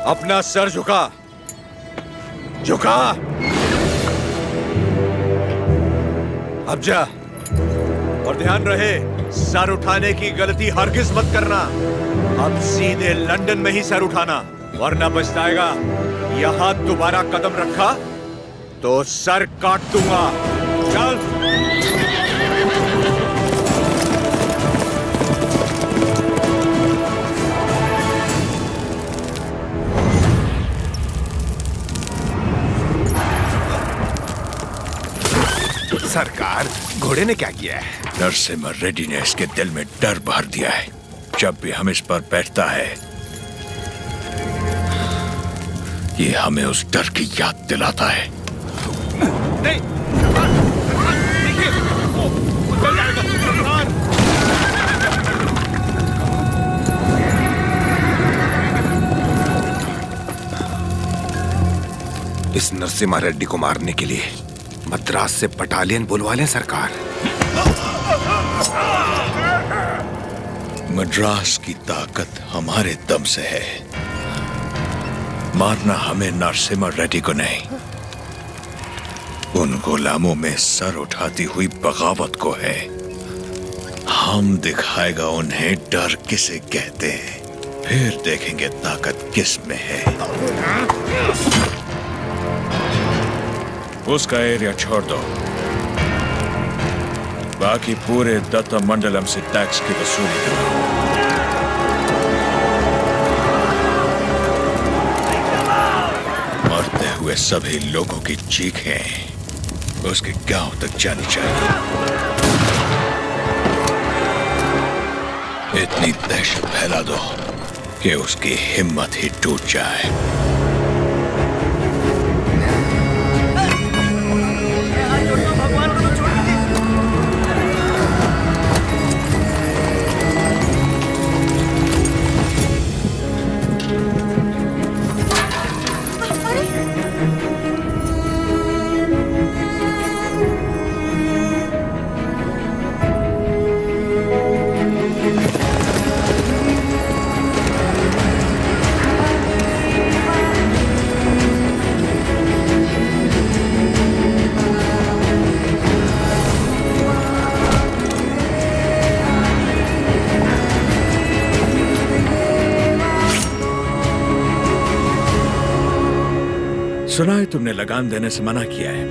अपना सर झुका, झुका। अब जा, और ध्यान रहे सर उठाने की गलती हरगिज मत करना। अब सीधे लंदन में ही सर उठाना, वरना पछताएगा। यहां दोबारा कदम रखा तो सर काट दूंगा। चल। सरकार, घोड़े ने क्या किया है? नरसिम्हा रेड्डी ने इसके दिल में डर भर दिया है। जब भी हम इस पर बैठता है, ये हमें उस डर की याद दिलाता है। नहीं, देखिए, वो चल जाएगा। इस नरसिम्हा रेड्डी को मारने के लिए मद्रास से बटालियन बुलवा लें सरकार। मद्रास की ताकत हमारे दम से है। मारना हमें नरसिम्हा रेड्डी को नहीं, उन गुलामों में सर उठाती हुई बगावत को है। हम दिखाएगा उन्हें डर किसे कहते हैं, फिर देखेंगे ताकत किस में है। उसका एरिया छोड़ दो, बाकी पूरे दत्ता मंडलम से टैक्स की वसूली करो। मरते हुए सभी लोगों की चीखें उसके गांव तक जानी चाहिए। इतनी दहशत फैला दो कि उसकी हिम्मत ही टूट जाए। सुना है तुमने लगान देने से मना किया है।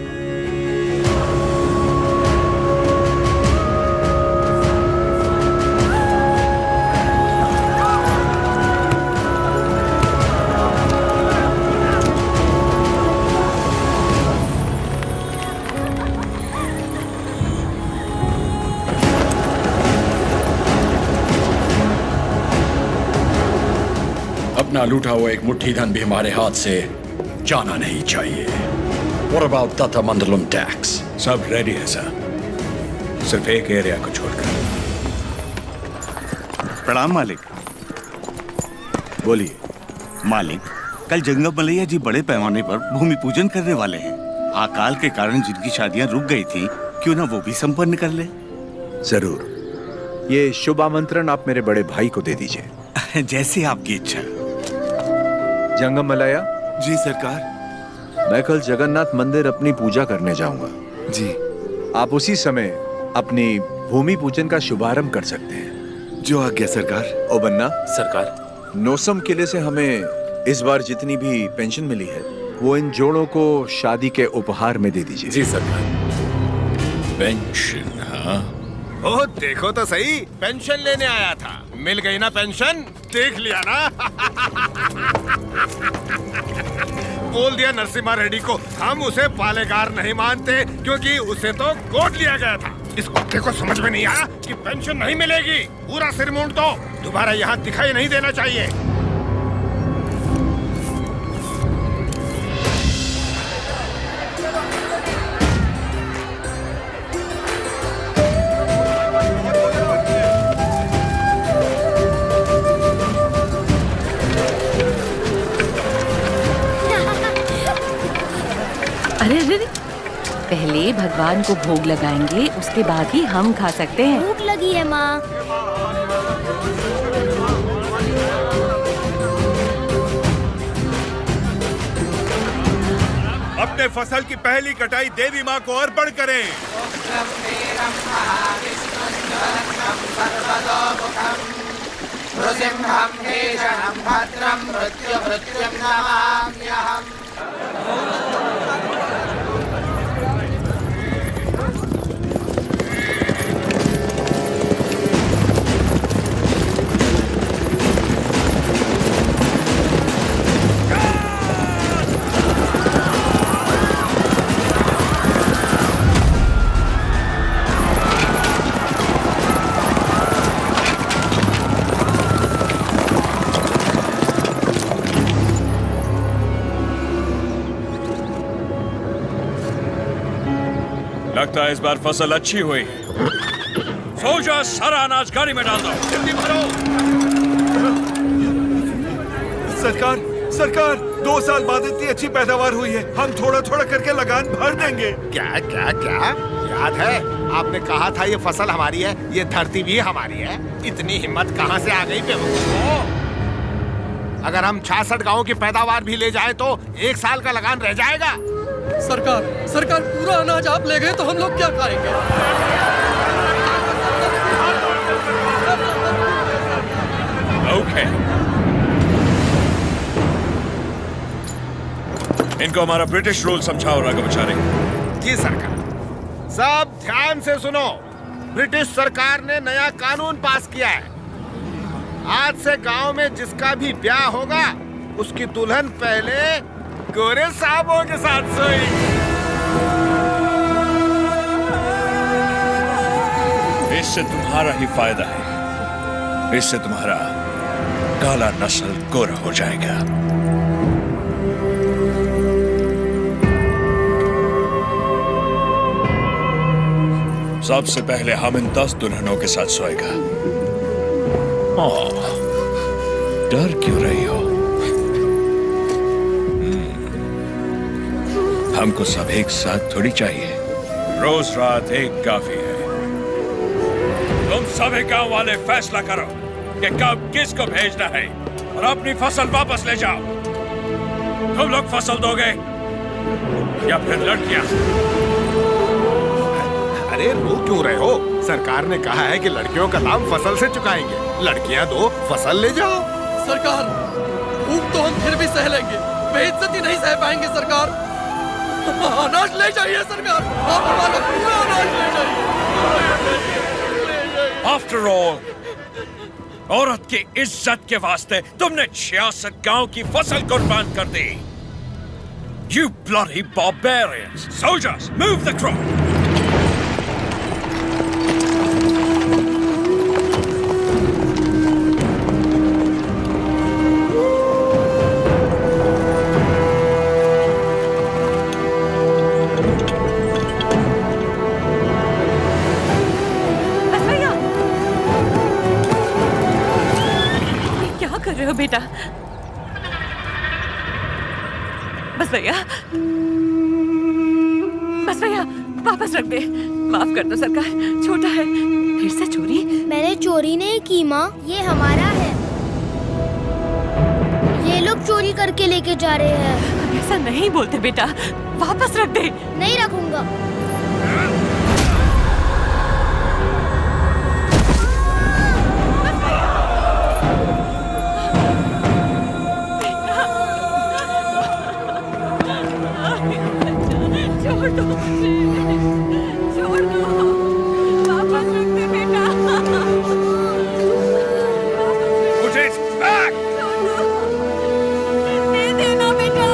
अपना लूटा हुआ एक मुट्ठी धन भी हमारे हाथ से जाना नहीं चाहिए। What about Datta Mandalam tax? सब रेडी है सर, सिर्फ एक एरिया को छोड़कर। प्रणाम मालिक। बोलिए। मालिक, कल जंगम मलैया जी बड़े पैमाने पर भूमि पूजन करने वाले हैं। अकाल के कारण जिनकी शादियां रुक गई थी, क्यों ना वो भी संपन्न कर ले। जरूर, ये शुभ आमंत्रण आप मेरे बड़े भाई को दे दीजिए। जैसे आपकी इच्छा। जंगम मलैया जी सरकार। मैं कल जगन्नाथ मंदिर अपनी पूजा करने जाऊंगा। जी। आप उसी समय अपनी भूमि पूजन का शुभारंभ कर सकते हैं। जो आज्ञा सरकार। ओ बन्ना सरकार, नोसम किले से हमें इस बार जितनी भी पेंशन मिली है वो इन जोड़ों को शादी के उपहार में दे दीजिए। जी सरकार। पेंशन? हाँ, ओ देखो तो सही, पेंशन लेने आया था। मिल गई ना पेंशन, देख लिया ना। बोल दिया नरसिम्हा रेड्डी को, हम उसे पालेगार नहीं मानते क्योंकि उसे तो गोद लिया गया था। इस कुत्ते को समझ में नहीं आया कि पेंशन नहीं मिलेगी। पूरा सिर मूंड दो, दोबारा यहाँ दिखाई नहीं देना चाहिए। अरे अरे, पहले भगवान को भोग लगाएंगे, उसके बाद ही हम खा सकते हैं। भूख लगी है माँ। नए फसल की पहली कटाई देवी माँ को अर्पण करें। लगता है इस बार फसल अच्छी हुई। सोजा सारा अनाज गाड़ी में डाल दो। जल्दी भरो। सरकार सरकार 2 साल बाद इतनी अच्छी पैदावार हुई है, हम थोड़ा थोड़ा करके लगान भर देंगे। क्या क्या क्या याद है आपने कहा था ये फसल हमारी है, ये धरती भी हमारी है। इतनी हिम्मत कहाँ से आ गई बेवकूफों? अगर हम 66 गांवों की पैदावार भी ले जाए तो 1 साल का लगान रह जाएगा। सरकार पूरा अनाज आप ले गए तो हम लोग क्या खाएंगे? ओके, इनको हमारा ब्रिटिश रूल समझाओ राघवाचारी। जी सरकार। सब ध्यान से सुनो, ब्रिटिश सरकार ने नया कानून पास किया है। आज से गांव में जिसका भी ब्याह होगा उसकी दुल्हन पहले गोरे साहबों के साथ सोएगी। इससे तुम्हारा ही फायदा है, इससे तुम्हारा काला नस्ल गोरा हो जाएगा। सबसे पहले हम इन 10 दुल्हनों के साथ सोएगा। ओह, डर क्यों रही हो? हमको सब एक साथ थोड़ी चाहिए, रोज रात एक काफी है। तुम सभी गांव वाले फैसला करो कि कब किसको भेजना है और अपनी फसल वापस ले जाओ। तुम लोग फसल दोगे या फिर लड़कियां? अरे रो क्यों रहे हो? सरकार ने कहा है कि लड़कियों का दाम फसल से चुकाएंगे। लड़कियां दो, फसल ले जाओ। सरकार, भूख तो हम फिर भी सह लेंगे, बेइज्जती नहीं सह पाएंगे सरकार। अनाज ले जाइए सरकार, आप हमारा पूरा अनाज ले जाइए। आफ्टर ऑल, औरत की इज्जत के वास्ते तुमने 66 गांव की फसल कुर्बान कर दी। You bloody barbarians! Soldiers, move the crop! हो बेटा, बस भैया वापस रख दे। माफ कर दो सरकार, छोटा है। फिर से चोरी? मैंने चोरी नहीं की माँ, ये हमारा है। ये लोग चोरी करके लेके जा रहे हैं। ऐसा नहीं बोलते बेटा, वापस रख दे। नहीं रखूंगा। छोड़ दो, वापस रख दे बेटा। Put it back! दे देना बेटा।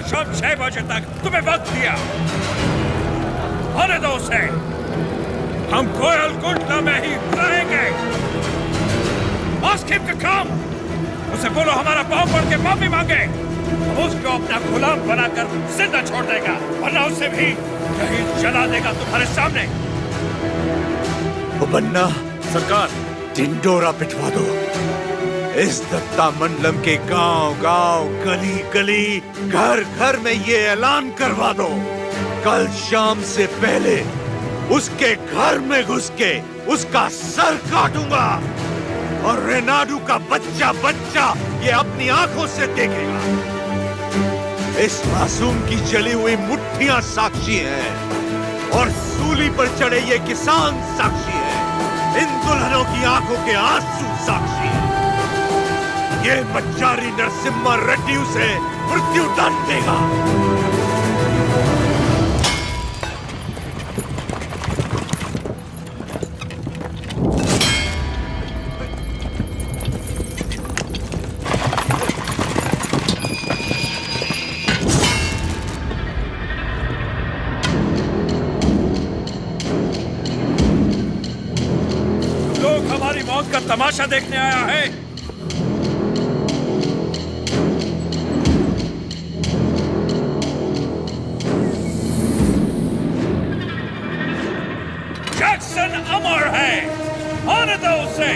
शाम 6 बजे तक तुम्हें वक्त दिया। आने दो उसे। हम कोयल गुंडला में ही रहेंगे। Ask him to come। उसे बोलो हमारा पाँव पड़ के माफी मांगे। उसको अपना गुलाम बनाकर जिंदा छोड़ देगा, वरना उसे भी कहीं जला देगा तुम्हारे सामने। वो बन्ना सरकार, ढिंडोरा पिटवा दो। इस दत्ता मंडलम के गांव गांव, गली गली, घर घर में ये ऐलान करवा दो, कल शाम से पहले उसके घर में घुस के उसका सर काटूंगा और रेनाडू का बच्चा बच्चा ये अपनी आंखों से देखेगा। इस मासूम की जली हुई मुट्ठियां साक्षी हैं और सूली पर चढ़े ये किसान साक्षी हैं। इन दुल्हनों की आंखों के आंसू साक्षी हैं। ये बच्चारी नरसिम्हा रेड्डी उसे मृत्यु दंड देगा। लोग हमारी मौत का तमाशा देखने आया है। जैक्सन अमर है, आने दो उसे।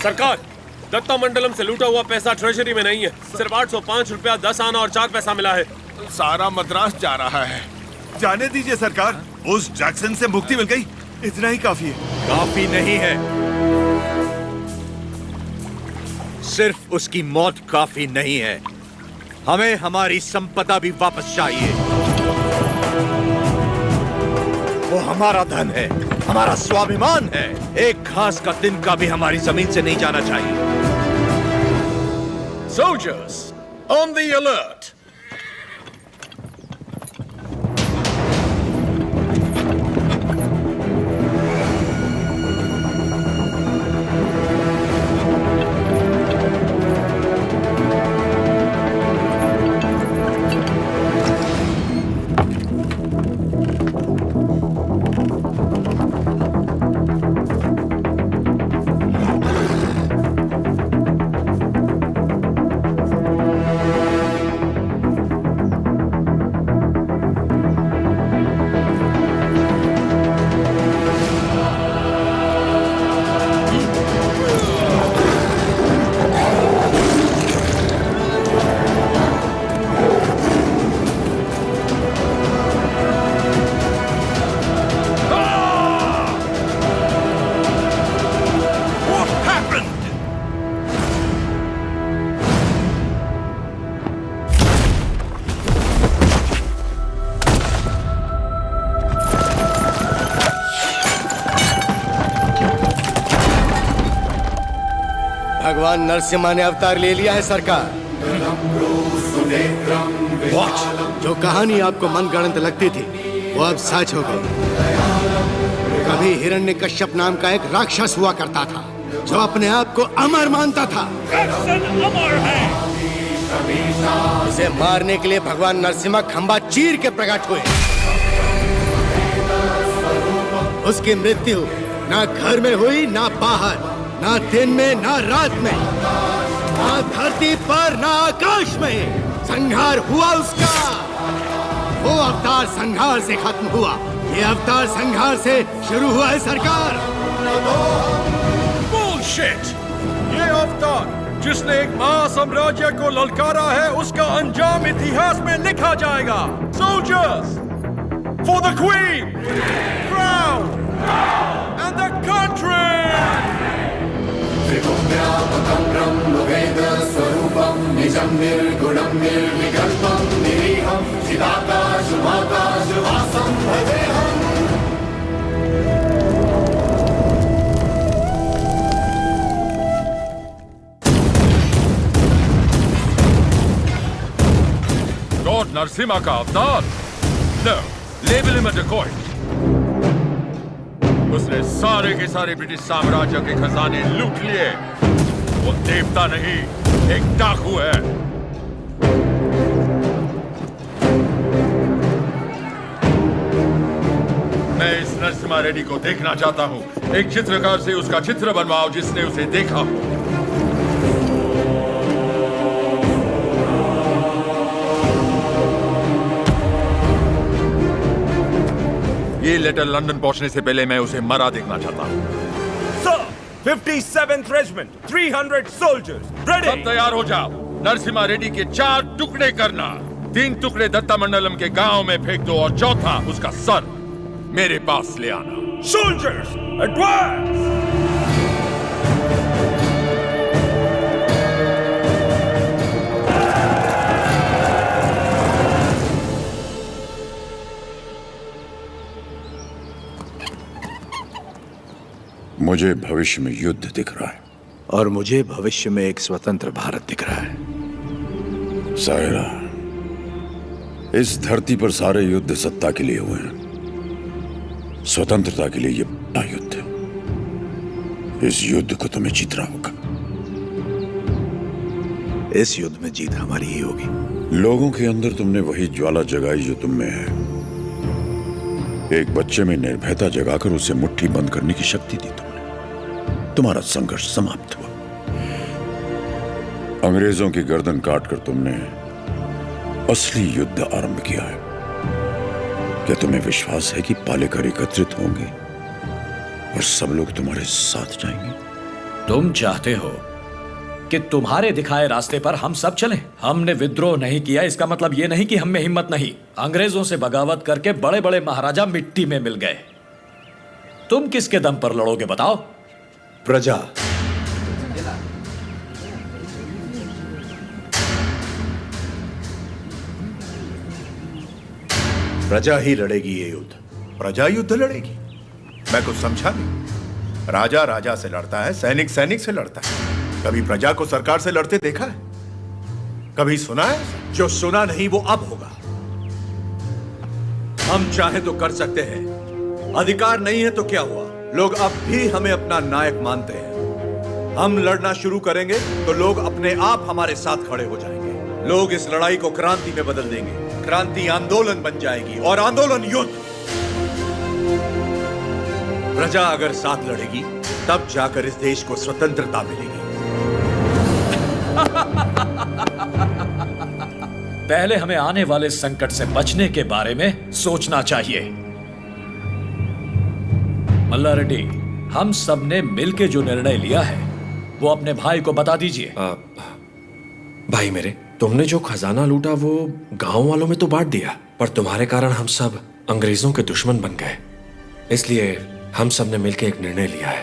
सरकार, दत्ता मंडलम से लूटा हुआ पैसा ट्रेजरी में नहीं है। सिर्फ 805 रुपया 10 आना और 4 पैसा मिला है। सारा मद्रास जा रहा है। जाने दीजिए सरकार, उस जैक्सन से मुक्ति मिल गई, इतना ही काफी है। काफी नहीं है, सिर्फ उसकी मौत काफी नहीं है, हमें हमारी संपदा भी वापस चाहिए। वो हमारा धन है, हमारा स्वाभिमान है। एक घास का तिनका भी हमारी जमीन से नहीं जाना चाहिए। Soldiers, on the alert! भगवान नरसिम्हा ने अवतार ले लिया है सरकार। जो कहानी आपको मनगढ़ंत लगती थी वो अब सच हो गई। कभी हिरण्यकश्यप नाम का एक राक्षस हुआ करता था जो अपने आप को अमर मानता था। अमर है। उसे मारने के लिए भगवान नरसिम्हा खंबा चीर के प्रकट हुए। उसकी मृत्यु ना घर में हुई ना बाहर, ना दिन में ना रात में, ना धरती पर ना आकाश में। संहार हुआ उसका। वो अवतार संहार से खत्म हुआ, ये अवतार संहार से शुरू हुआ है सरकार। बुलशिट! ये अवतार जिसने एक महासाम्राज्य को ललकारा है, उसका अंजाम इतिहास में लिखा जाएगा। Soldiers, for the queen, crown and the country. Lord Narasimha का अवतार? No, label him a decoy. उसने सारे के सारे ब्रिटिश साम्राज्य के खजाने लूट लिए। वो देवता नहीं, एक डाकू है। मैं इस नरसिम्हा रेड्डी को देखना चाहता हूँ। एक चित्रकार से उसका चित्र बनवाओ जिसने उसे देखा हो। ये लेटर लंदन पहुंचने से पहले मैं उसे मरा देखना चाहता हूँ। Sir, 57th regiment, 300 soldiers, ready. सब तैयार हो जाओ। नरसिम्हा रेड्डी के 4 टुकड़े करना। 3 टुकड़े दत्ता मंडलम के गांव में फेंक दो और चौथा उसका सर मेरे पास ले आना। Soldiers, advance! मुझे भविष्य में युद्ध दिख रहा है और मुझे भविष्य में एक स्वतंत्र भारत दिख रहा है। सायरा, इस धरती पर सारे युद्ध सत्ता के लिए हुए हैं। स्वतंत्रता के लिए ये बड़ा युद्ध है। इस युद्ध को तुम्हें जीतना होगा। इस युद्ध में जीत हमारी ही होगी। लोगों के अंदर तुमने वही ज्वाला जगाई जो तुम में है। एक बच्चे में निर्भयता जगाकर उसे मुट्ठी बंद करने की शक्ति दी तुमने। तुम्हारा संघर्ष समाप्त हुआ। अंग्रेजों की गर्दन काटकर तुमने असली युद्ध आरंभ किया है। क्या तुम्हें विश्वास है कि पालेकर एकत्रित होंगे और सब लोग तुम्हारे साथ जाएंगे? तुम चाहते हो कि तुम्हारे दिखाए रास्ते पर हम सब चलें? हमने विद्रोह नहीं किया, इसका मतलब यह नहीं कि हम में हिम्मत नहीं। अंग्रेजों से बगावत करके बड़े बड़े महाराजा मिट्टी में मिल गए। तुम किसके दम पर लड़ोगे बताओ? प्रजा। प्रजा ही लड़ेगी ये युद्ध। प्रजा युद्ध लड़ेगी? मैं कुछ समझा नहीं। राजा राजा से लड़ता है, सैनिक सैनिक से लड़ता है। कभी प्रजा को सरकार से लड़ते देखा है? कभी सुना है? जो सुना नहीं वो अब होगा। हम चाहे तो कर सकते हैं, अधिकार नहीं है तो क्या हुआ? लोग अब भी हमें अपना नायक मानते हैं। हम लड़ना शुरू करेंगे तो लोग अपने आप हमारे साथ खड़े हो जाएंगे। लोग इस लड़ाई को क्रांति में बदल देंगे। क्रांति आंदोलन बन जाएगी और आंदोलन युद्ध। प्रजा अगर साथ लड़ेगी तब जाकर इस देश को स्वतंत्रता मिलेगी। पहले हमें आने वाले संकट से बचने के बारे में सोचना चाहिए। मल्ला रेड्डी, हम सब ने मिलकर जो निर्णय लिया है वो अपने भाई को बता दीजिए। भाई मेरे, तुमने जो खजाना लूटा वो गांव वालों में तो बांट दिया, पर तुम्हारे कारण हम सब अंग्रेजों के दुश्मन बन गए। इसलिए हम सब ने मिलकर एक निर्णय लिया है।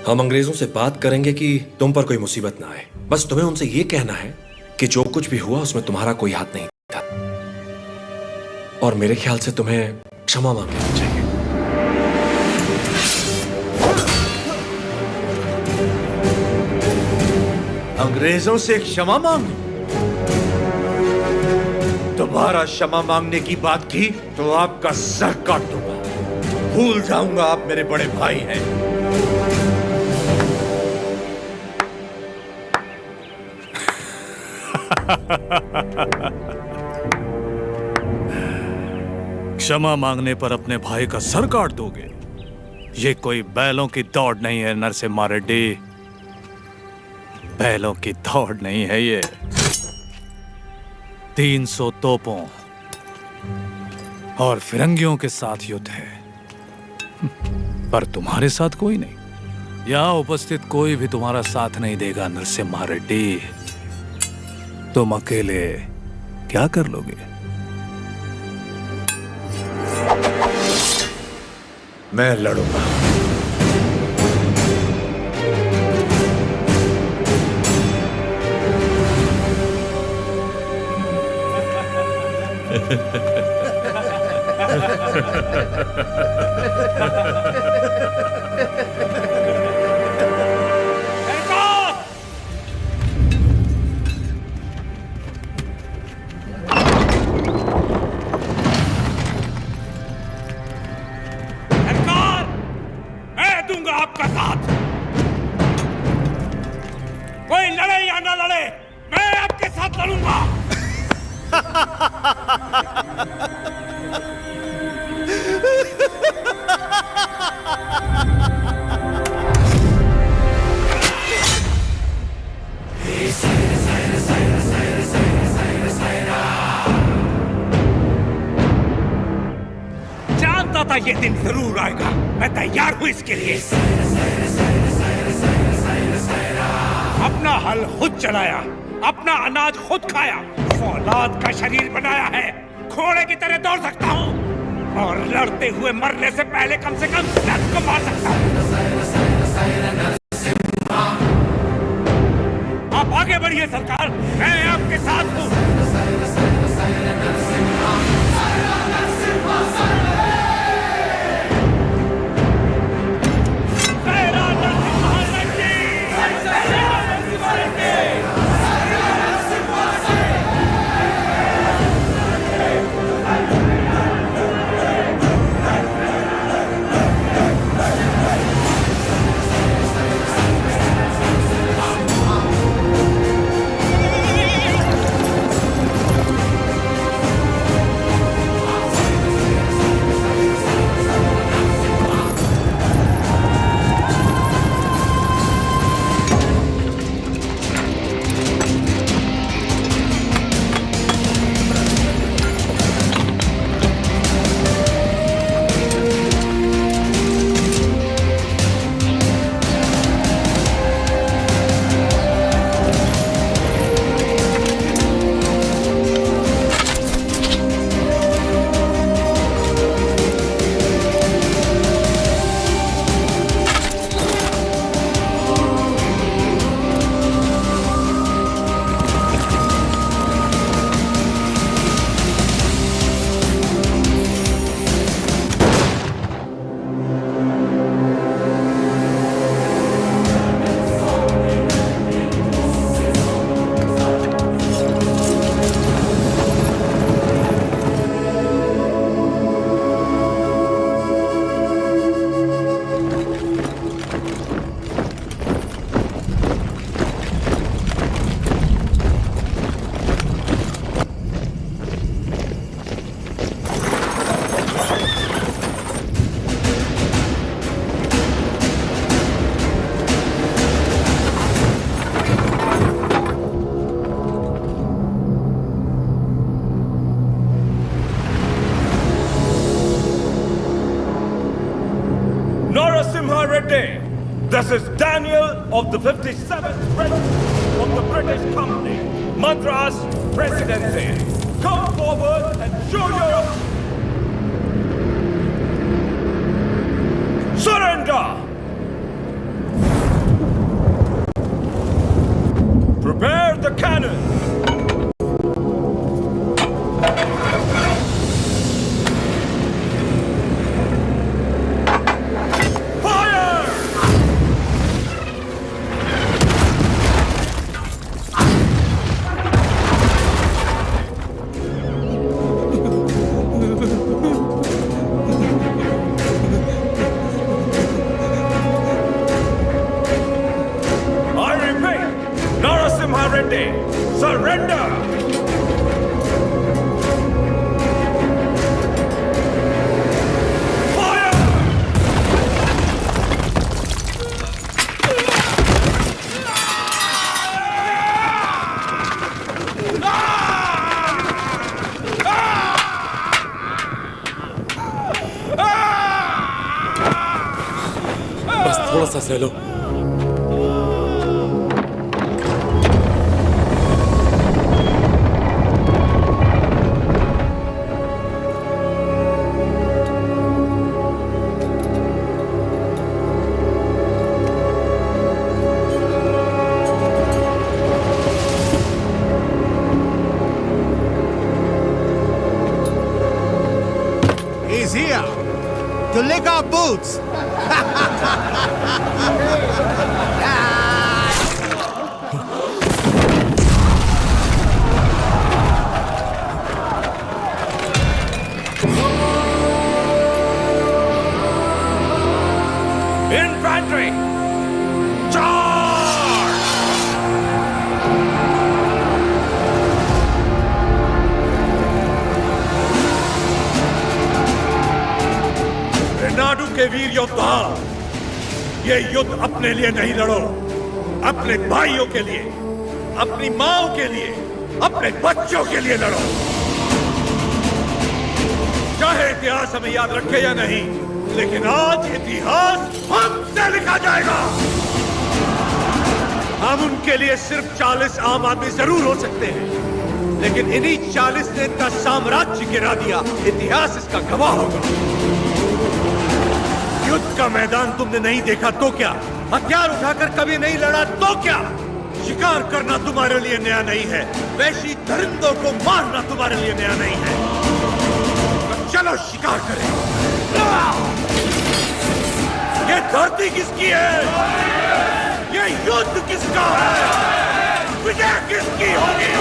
हम अंग्रेजों से बात करेंगे कि तुम पर कोई मुसीबत ना आए। बस तुम्हें उनसे ये कहना है कि जो कुछ भी हुआ उसमें तुम्हारा कोई हाथ नहीं था, और मेरे ख्याल से तुम्हें क्षमा मांग लेनी चाहिए। अंग्रेजों से क्षमा मांग? तुम्हारा क्षमा मांगने की बात की तो आपका सर काट दूंगा। भूल जाऊंगा आप मेरे बड़े भाई हैं। क्षमा मांगने पर अपने भाई का सर काट दोगे? ये कोई बैलों की दौड़ नहीं है नरसिम्हा रेड्डी। बैलों की दौड़ नहीं है ये। 300 तोपों और फिरंगियों के साथ युद्ध है, पर तुम्हारे साथ कोई नहीं। यहां उपस्थित कोई भी तुम्हारा साथ नहीं देगा नरसिम्हा रेड्डी। तुम अकेले क्या कर लोगे? मैं लड़ूंगा। आपका साथ। कोई लड़े या ना लड़े, मैं आपके साथ लड़ूंगा। जानता था ये दिन जरूर आएगा। मैं तैयार हूं इसके लिए। अपना हल खुद चलाया, अपना अनाज खुद खाया, फौलाद का शरीर बनाया है। घोड़े की तरह दौड़ सकता हूं और लड़ते हुए मरने से पहले कम से कम 10 को मार सकता हूं। आप आगे बढ़िए सरकार, मैं आपके साथ हूं। Reddy. This is Daniel of the 57th Regiment of the British Company, Madras Presidency. Come forward and show your surrender. Prepare the cannon. Surrender! बस थोड़ा सा सह लो। He's here to lick our boots. Infantry! Charge! Renadu के वीर योद्धाओं, ये युद्ध अपने लिए नहीं लड़ो, अपने भाइयों के लिए, अपनी माओ के लिए, अपने बच्चों के लिए लड़ो। चाहे इतिहास हमें याद रखे या नहीं, लेकिन आज इतिहास हमसे लिखा जाएगा। हम उनके लिए सिर्फ 40 आम आदमी जरूर हो सकते हैं, लेकिन इन्हीं 40 ने इनका साम्राज्य गिरा दिया। इतिहास इसका गवाह होगा। युद्ध का मैदान तुमने नहीं देखा तो क्या? हथियार उठाकर कभी नहीं लड़ा तो क्या? शिकार करना तुम्हारे लिए नया नहीं है, वैशी दरिंदों को मारना तुम्हारे लिए नया नहीं है। तो चलो शिकार करें। ये धरती किसकी है? ये युद्ध किसका है? विजय किसकी होगी?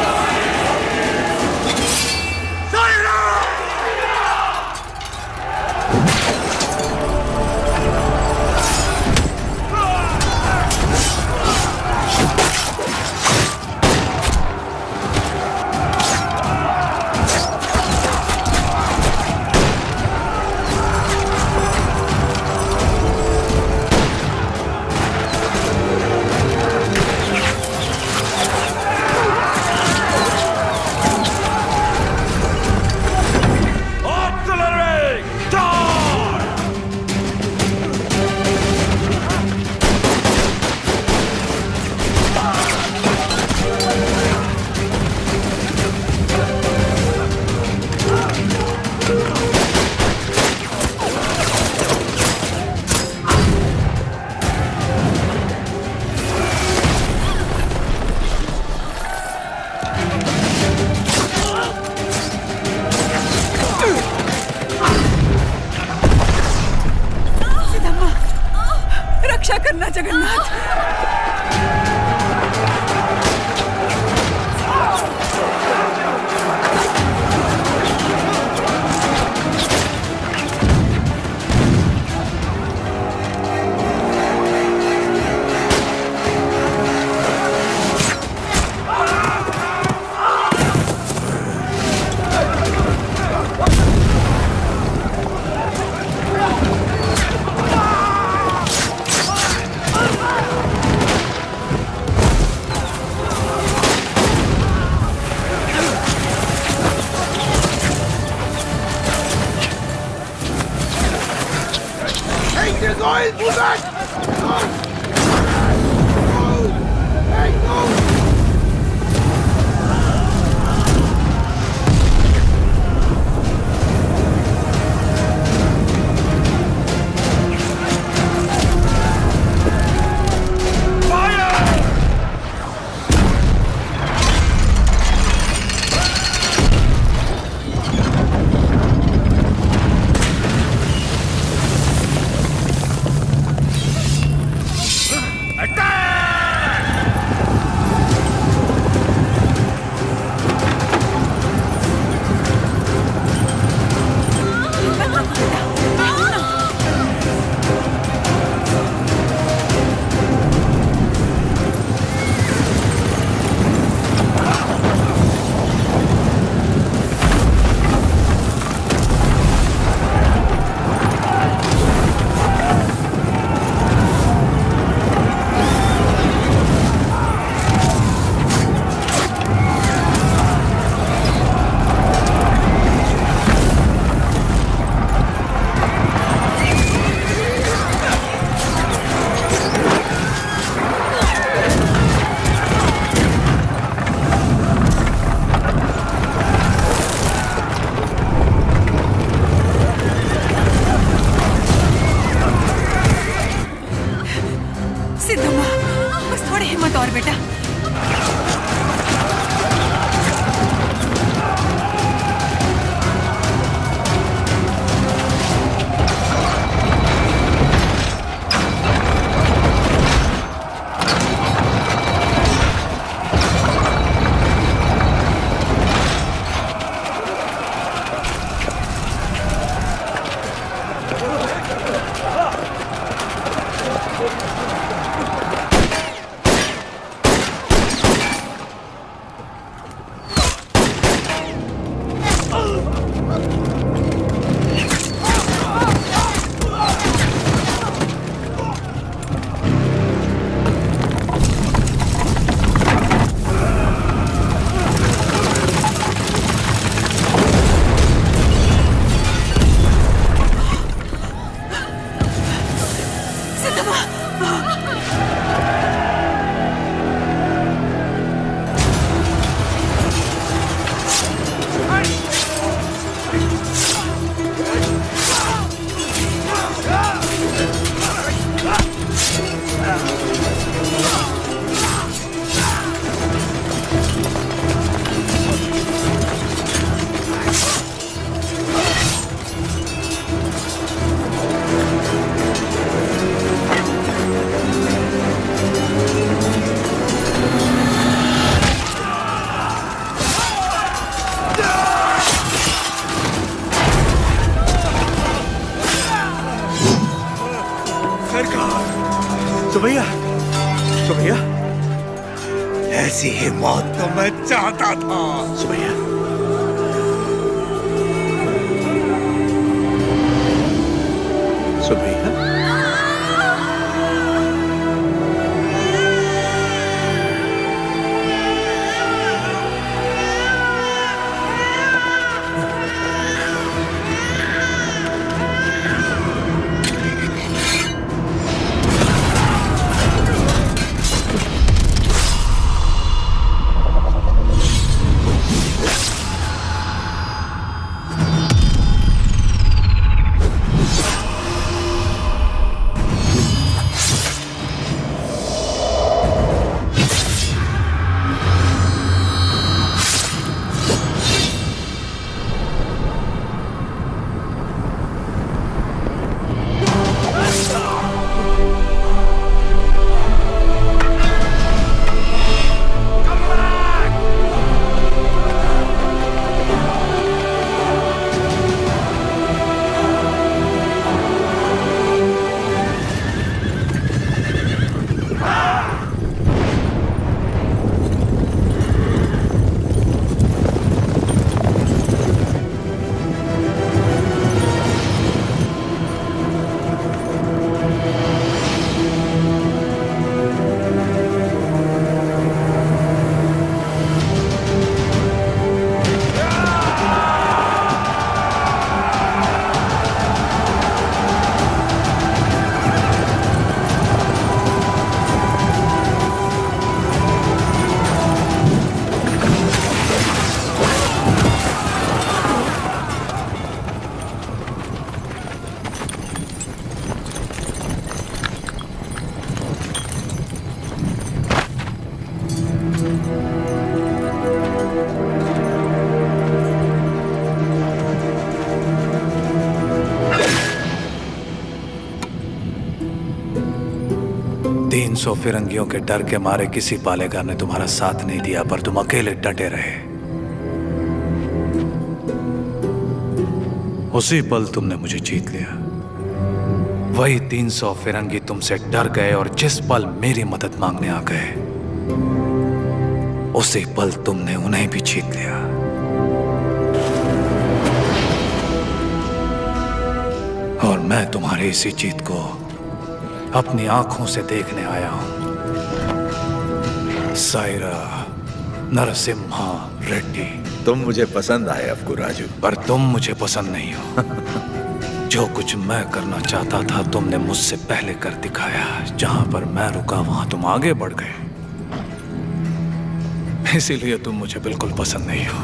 रक्षा करना Jagannath. is oil, move back! सिद्धम्मा, बस थोड़ी हिम्मत और बेटा। सुबैया, सुबैया, ऐसी ही मौत तो मैं चाहता था। सुबैया, सुबैया, 300 फिरंगियों के डर के मारे किसी पालेगार ने तुम्हारा साथ नहीं दिया, पर तुम अकेले डटे रहे। उसी पल तुमने मुझे जीत लिया। वही 300 फिरंगी तुमसे डर गए और जिस पल मेरी मदद मांगने आ गए, उसी पल तुमने उन्हें भी जीत लिया। और मैं तुम्हारी इसी जीत को अपनी आंखों से देखने आया हूं। सायरा नरसिम्हा रेड्डी। तुम मुझे पसंद आए अफगू राजू, पर तुम मुझे पसंद नहीं हो। जो कुछ मैं करना चाहता था तुमने मुझसे पहले कर दिखाया। जहां पर मैं रुका वहां तुम आगे बढ़ गए, इसीलिए तुम मुझे बिल्कुल पसंद नहीं हो।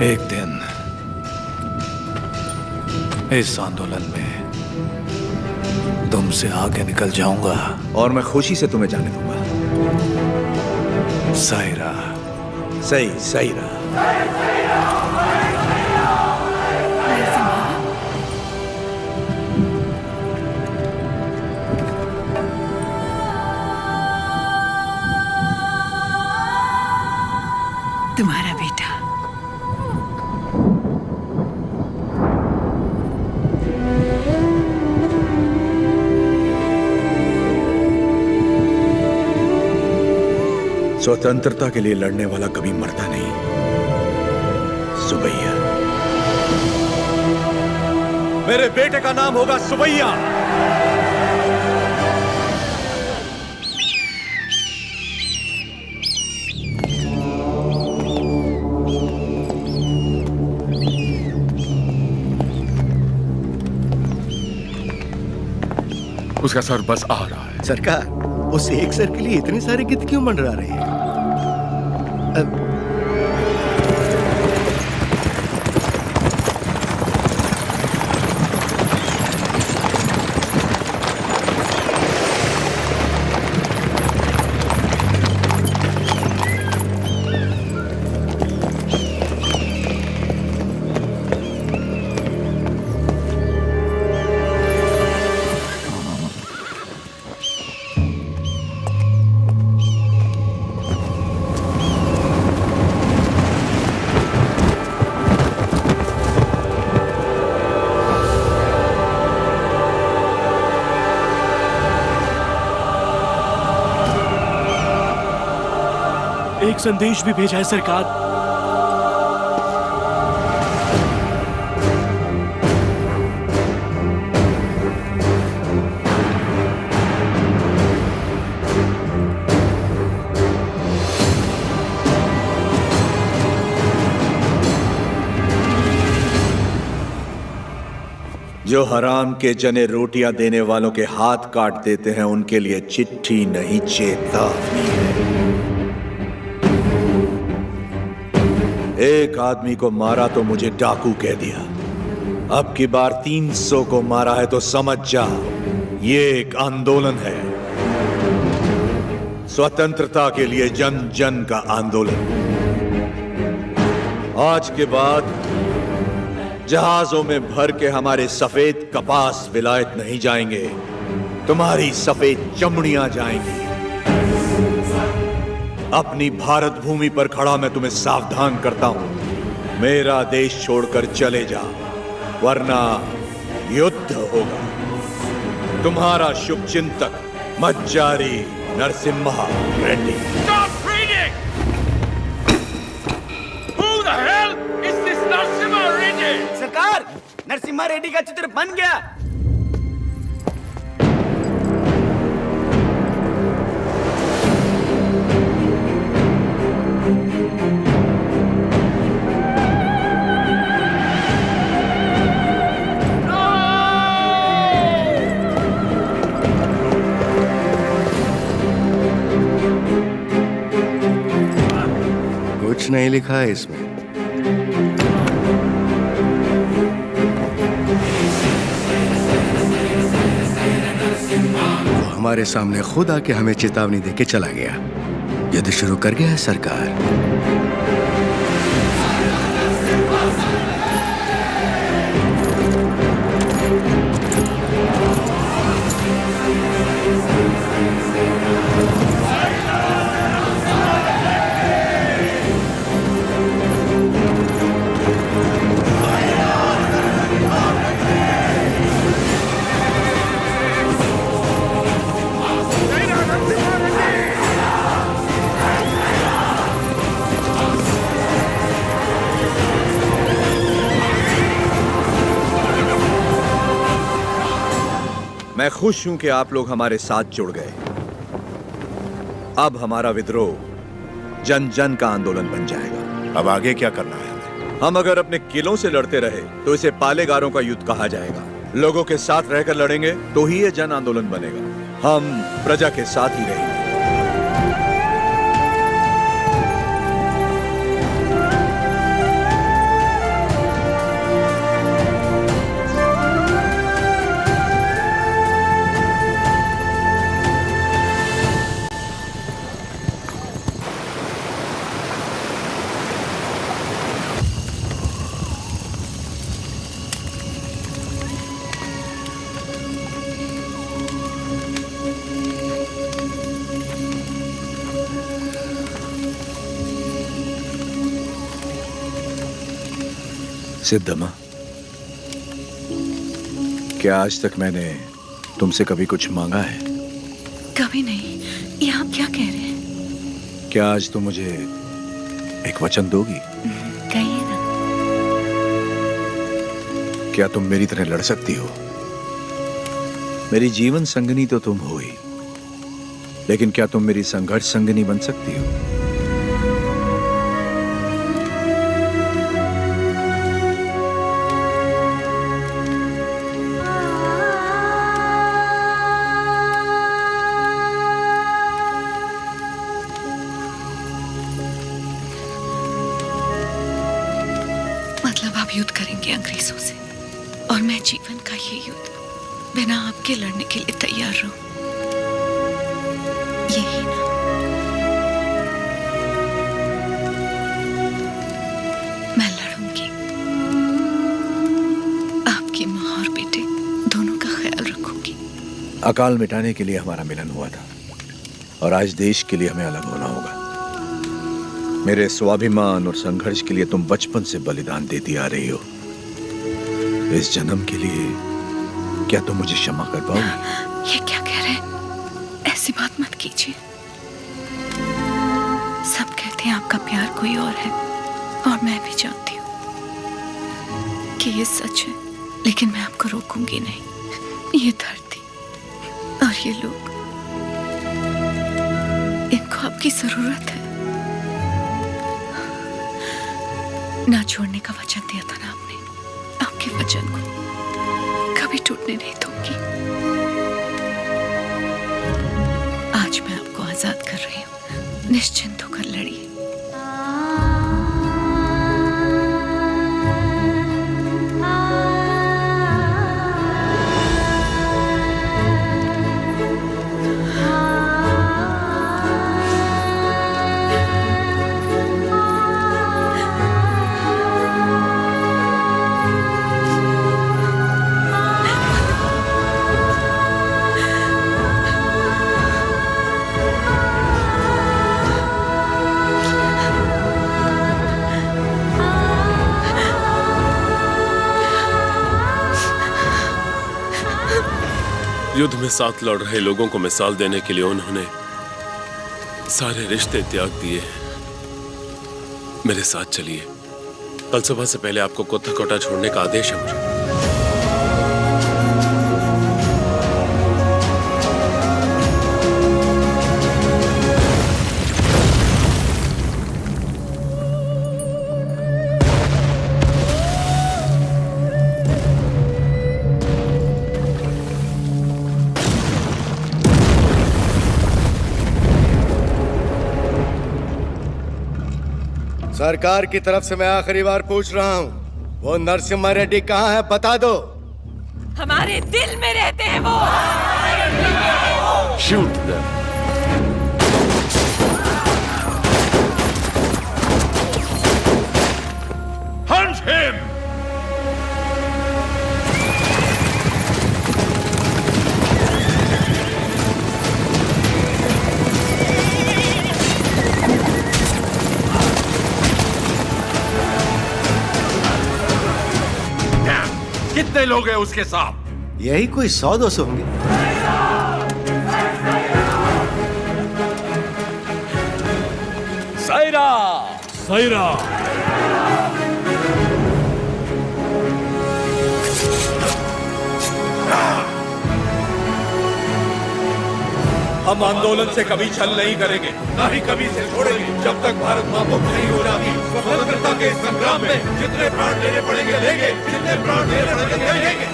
एक दिन इस आंदोलन में तुमसे आगे निकल जाऊंगा और मैं खुशी से तुम्हें जाने दूंगा। सायरा। सही सायरा। तुम्हारा बेटा। स्वतंत्रता के लिए लड़ने वाला कभी मरता नहीं। सुबैया। मेरे बेटे का नाम होगा सुबैया। उसका सर बस आ रहा है। सरकार, उस एक सर के लिए इतने सारे गिद्ध क्यों मंडरा रहे हैं? एक संदेश भी भेजा है सरकार। जो हराम के जने रोटियां देने वालों के हाथ काट देते हैं, उनके लिए चिट्ठी नहीं चेतावनी है। एक आदमी को मारा तो मुझे डाकू कह दिया। अब की बार 300 को मारा है तो समझ जा, ये एक आंदोलन है। स्वतंत्रता के लिए जन जन का आंदोलन। आज के बाद जहाजों में भर के हमारे सफेद कपास विलायत नहीं जाएंगे, तुम्हारी सफेद चमड़ियां जाएंगी। अपनी भारत भूमि पर खड़ा मैं तुम्हें सावधान करता हूं, मेरा देश छोड़कर चले जा, वरना युद्ध होगा। तुम्हारा शुभचिंतक मज्जारी Narasimha Reddy. Stop reading! Who the hell is this Narasimha Reddy? सरकार, नरसिम्हा रेड्डी का चित्र बन गया। कुछ नहीं लिखा है इसमें। वो हमारे सामने खुद आके हमें चेतावनी देके चला गया। युद्ध शुरू कर गया है सरकार। मैं खुश हूं कि आप लोग हमारे साथ जुड़ गए। अब हमारा विद्रोह जन जन का आंदोलन बन जाएगा। अब आगे क्या करना है हमें? हम अगर अपने किलों से लड़ते रहे तो इसे पालेगारों का युद्ध कहा जाएगा। लोगों के साथ रहकर लड़ेंगे तो ही ये जन आंदोलन बनेगा। हम प्रजा के साथ ही रहेंगे। सिद्धम्मा, क्या आज तक मैंने तुमसे कभी कुछ मांगा है? कभी नहीं। ये आप क्या कह रहे हैं? क्या आज तुम मुझे एक वचन दोगी? कहिए ना। क्या तुम मेरी तरह लड़ सकती हो? मेरी जीवन संगनी तो तुम हो ही, लेकिन क्या तुम मेरी संघर्ष संगनी बन सकती हो? मतलब आप युद्ध करेंगे अंग्रेजों से, और मैं जीवन का ये युद्ध बिना आपके लड़ने के लिए तैयार रहूं, यही ना? मैं लड़ूंगी। आपकी माँ और बेटे दोनों का ख्याल रखूंगी। अकाल मिटाने के लिए हमारा मिलन हुआ था, और आज देश के लिए हमें अलग होना होगा। मेरे स्वाभिमान और संघर्ष के लिए तुम बचपन से बलिदान देती आ रही हो। इस जन्म के लिए क्या तुम मुझे क्षमा कर पाओगी? ये क्या कह रहे हैं? ऐसी बात मत कीजिए। सब कहते हैं आपका प्यार कोई और है, और मैं भी जानती हूँ कि ये सच है, लेकिन मैं आपको रोकूंगी नहीं। ये धरती और ये लोग, इनको आपकी जरूरत है। ना छोड़ने का वचन दिया था ना आपने, आपके वचन को कभी टूटने नहीं दूंगी। आज मैं आपको आजाद कर रही हूँ, निश्चिंत होकर लड़िए। युद्ध में साथ लड़ रहे लोगों को मिसाल देने के लिए उन्होंने सारे रिश्ते त्याग दिए। मेरे साथ चलिए। कल सुबह से पहले आपको कोटा छोड़ने का आदेश है मुझे। सरकार की तरफ से मैं आखिरी बार पूछ रहा हूँ, वो नरसिम्हा रेड्डी कहाँ है? बता दो। हमारे दिल में रहते हैं वो। Shoot them. Hunt him. कितने लोग हैं उसके साथ? यही कोई 100-200 होंगे। सायरा सायरा हम आंदोलन से कभी छल नहीं करेंगे, ना ही कभी इसे छोड़ेंगे, जब तक भारत मां मुक्त नहीं हो जाती। स्वतंत्रता के संग्राम में जितने प्राण देने पड़ेंगे लेंगे, जितने प्राण देने पड़ेंगे लेंगे।